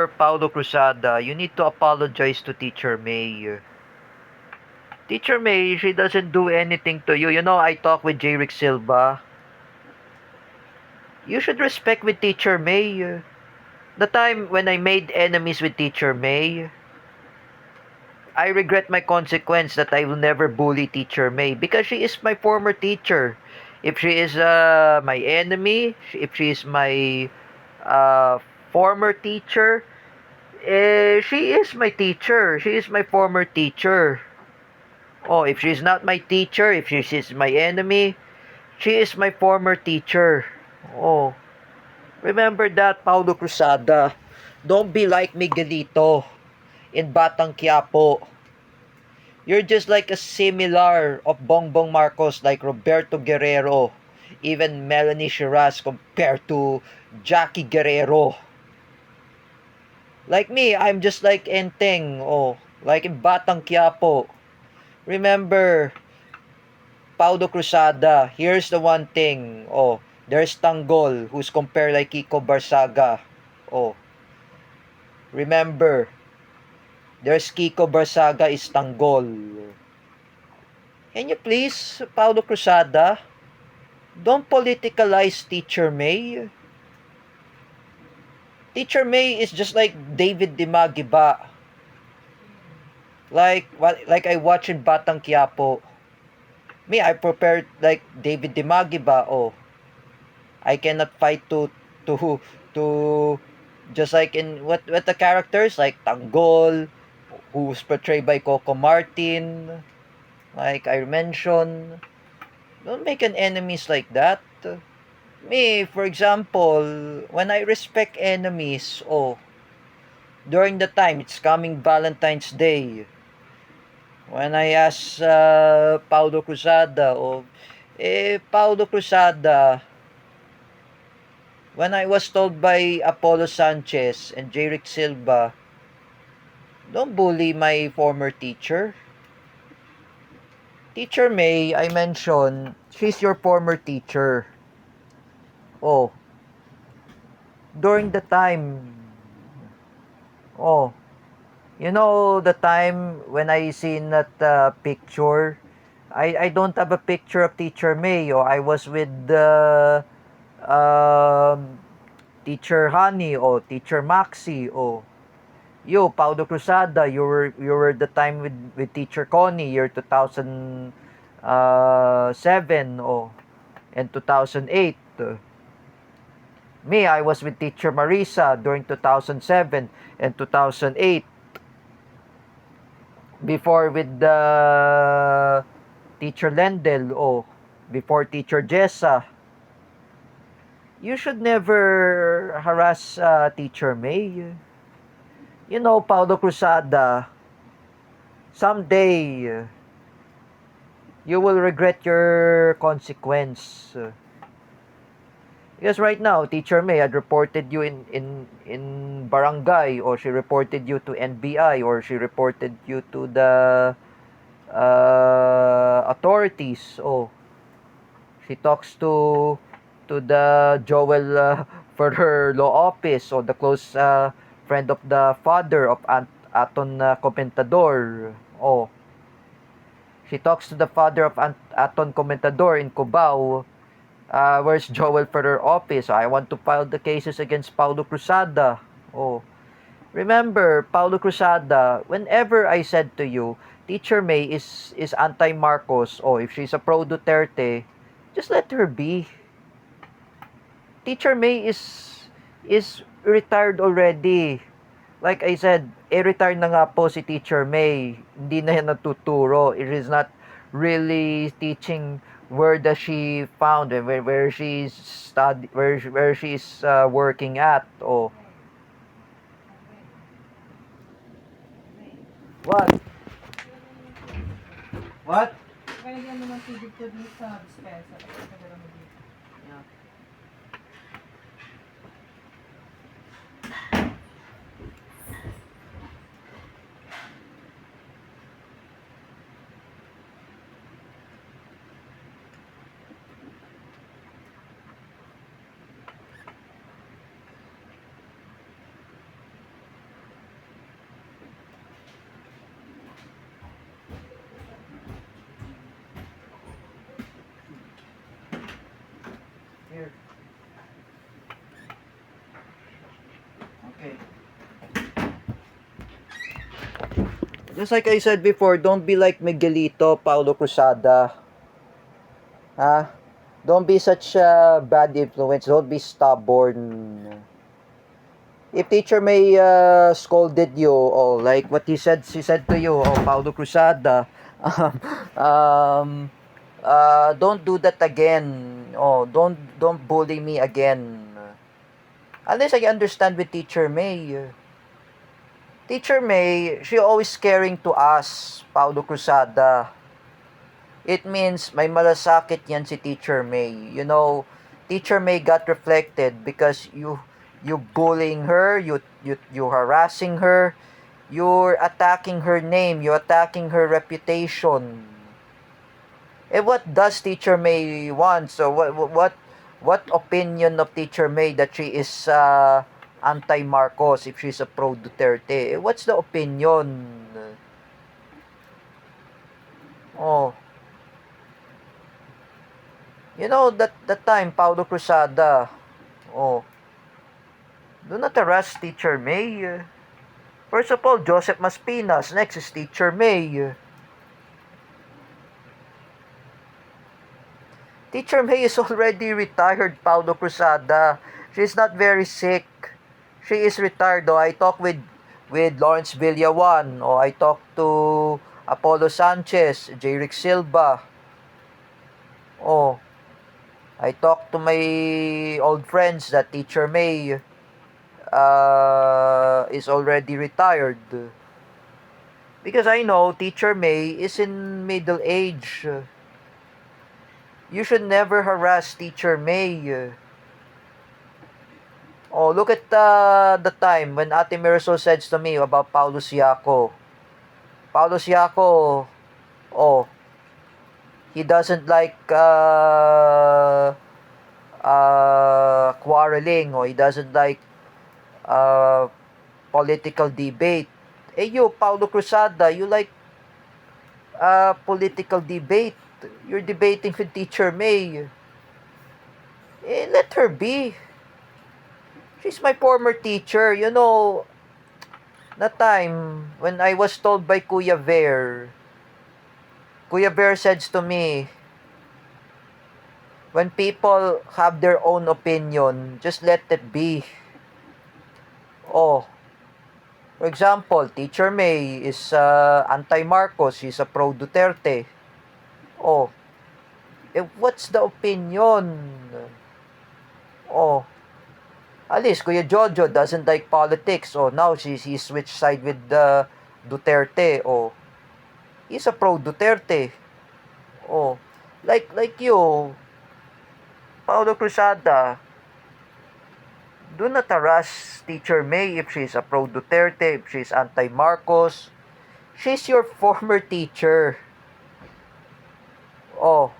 Paulo Cruzada, you need to apologize to Teacher May. Teacher May, she doesn't do anything to you. You know, I talk with J. Rick Silva. You should respect with Teacher May. The time when I made enemies with Teacher May, I regret my consequence that I will never bully Teacher May because she is my former teacher. If she is my enemy, if she is my uh, former teacher, she is my teacher. She is my former teacher. Oh, if she's not my teacher, if she's my enemy, she is my former teacher. Oh, remember that, Paulo Cruzada. Don't be like Miguelito in Batang Quiapo. You're just like a similar of Bongbong Marcos, like Roberto Guerrero, even Melanie Shiraz compared to Jackie Guerrero. Like me, I'm just like Enteng, oh, like in Batang Quiapo. Remember, Paulo Cruzada, here's the one thing, oh, there's Tanggol, who's compared like Kiko Barsaga. Oh, remember, there's Kiko Barsaga is Tanggol. Can you please, Paulo Cruzada, don't politicalize Teacher May. Teacher May is just like David Dimagiba. Like I watch in Batang Quiapo. Me, I prepared like David Dimagiba. Oh, I cannot fight to just like in what the characters like Tanggol, who's portrayed by Coco Martin. Like I mentioned, don't make an enemies like that. Me, for example, when I respect enemies, oh, during the time it's coming Valentine's Day, when I ask Paulo Cruzada, oh, Paulo Cruzada, when I was told by Apollo Sanchez and Jerick Silva, don't bully my former teacher. Teacher May, I mentioned, she's your former teacher. Oh, during the time, oh, you know the time when I seen that picture, I don't have a picture of Teacher May. Oh, I was with um, Teacher Honey or Teacher Maxi. Oh, you, Paulo Cruzada, you were the time with Teacher Connie, year 2007 oh, and 2008. Me, I was with Teacher Marisa during 2007 and 2008. Before with the Teacher Lendel, oh, before Teacher Jessa. You should never harass Teacher May. You know, Paulo Cruzada, someday you will regret your consequence. Because right now, Teacher May had reported you in barangay, or she reported you to NBI, or she reported you to the authorities. Oh, she talks to the Joel for her law office, or the close friend of the father of Aton Comentador. Oh, she talks to the father of Aton Comentador in Cubao. Where's Joel for her office? I want to file the cases against Paulo Cruzada. Oh, remember, Paulo Cruzada, whenever I said to you, Teacher May is anti-Marcos, or if she's a pro-Duterte, just let her be. Teacher May is retired already. Like I said, retired na nga po si Teacher May. Hindi na yan natuturo. It is not really teaching where does she found and where she's where she's working at. Oh, what? What? Kaya yan naman tigil ko dito sa dispensa. Kasi kagala mo dito. Yeah. Just like I said before, don't be like Miguelito, Paulo Cruzada. Ha? Don't be such a bad influence. Don't be stubborn. If Teacher May scolded you, or like what she said to you, oh, Paulo Cruzada, um, don't do that again. Oh, don't bully me again. Unless I understand with Teacher May. Teacher May, she always caring to us, Paulo Cruzada. It means may malasakit yan si Teacher May. You know, Teacher May got reflected because you bullying her, you harassing her, you're attacking her name, you're attacking her reputation. What does Teacher May want? So what opinion of Teacher May that she is anti-Marcos if she's a pro Duterte? What's the opinion? Oh, you know that time Paulo Cruzada. Oh, do not harass Teacher May. First of all, Joseph Maspinas. Next is Teacher May. Teacher May is already retired, Paulo Cruzada. She's not very sick. She is retired, though. I talked with Lawrence Villawan, or I talked to Apollo Sanchez, J. Rick Silva. Oh, I talked to my old friends that Teacher May is already retired. Because I know Teacher May is in middle age. You should never harass Teacher May. Oh, look at the time when Ate Marisol said to me about Paulo Siaco. Paulo Siaco, oh, he doesn't like quarreling, or he doesn't like political debate. You, Paulo Cruzada, you like political debate. You're debating with Teacher May. Let her be. She's my former teacher. You know, that time when I was told by Kuya Ver said to me, when people have their own opinion, just let it be. Oh, for example, Teacher May is anti-Marcos. She's a pro-Duterte. Oh, what's the opinion? Oh, at least Kuya Jojo doesn't like politics. Oh, now he switched side with Duterte. Oh, he's a pro-Duterte. Oh, like you, Paulo Cruzada, do not harass Teacher May if she's a pro-Duterte, if she's anti-Marcos. She's your former teacher. Oh,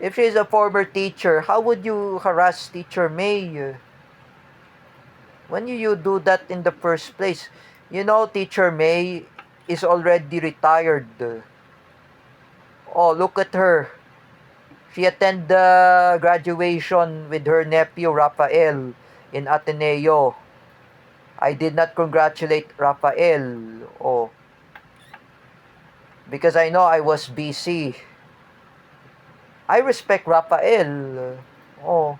if she's a former teacher, how would you harass Teacher May? When you do that in the first place? You know, Teacher May is already retired. Oh, look at her. She attended the graduation with her nephew Rafael in Ateneo. I did not congratulate Rafael. Oh, because I know I was busy. I respect Rafael. Oh,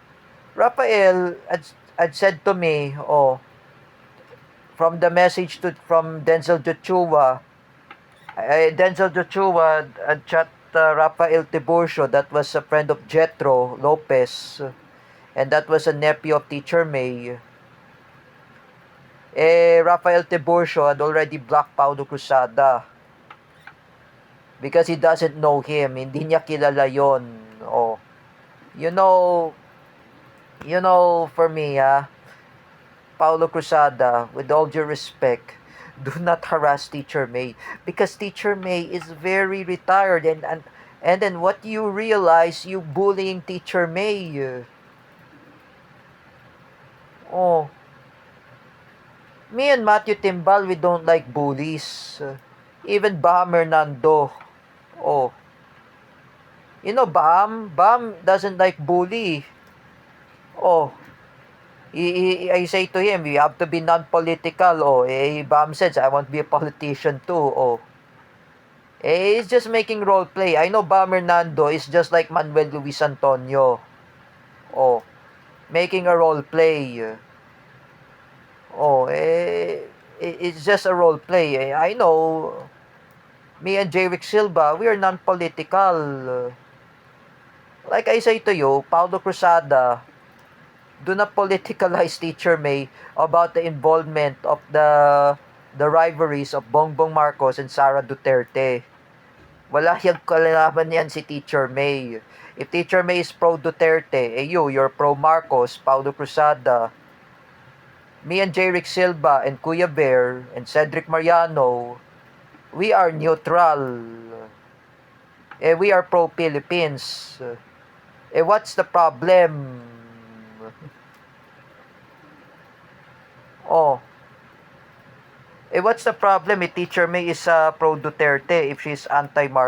Rafael had said to me, oh, from the message from Denzel Joshua, Denzel Joshua had chat Rafael Tiburcio, that was a friend of Jetro Lopez, and that was a nephew of Teacher May. Rafael Tiburcio had already blocked Paulo Cruzada because he doesn't know him. Hindi niya kilala yon. Oh, you know, for me, Paulo Cruzada, with all due respect, do not harass Teacher May, because Teacher May is very retired, and then what you realize, you bullying Teacher May. Oh, me and Matthew Timbal, we don't like bullies. Even Baham Hernando. Oh, you know, Baham doesn't like bully. Oh, I say to him, you have to be non-political. Oh, Baham says, I want to be a politician too. Oh, He's just making role play. I know Bam Hernando is just like Manuel Luis Antonio. Oh, making a role play. Oh, it's just a role play. I know me and Jerick Silva, we are non-political. Like I say to you, Paulo Cruzada, do not politicalize Teacher May about the involvement of the rivalries of Bongbong Marcos and Sara Duterte. Wala yung kalalaman yan si Teacher May. If Teacher May is pro Duterte, you're pro Marcos, Paulo Cruzada. Me and Jerick Silva and Kuya Bear and Cedric Mariano, we are neutral. We are pro Philippines. What's the problem? Oh, what's the problem if Teacher May is pro Duterte if she's anti-Marcos?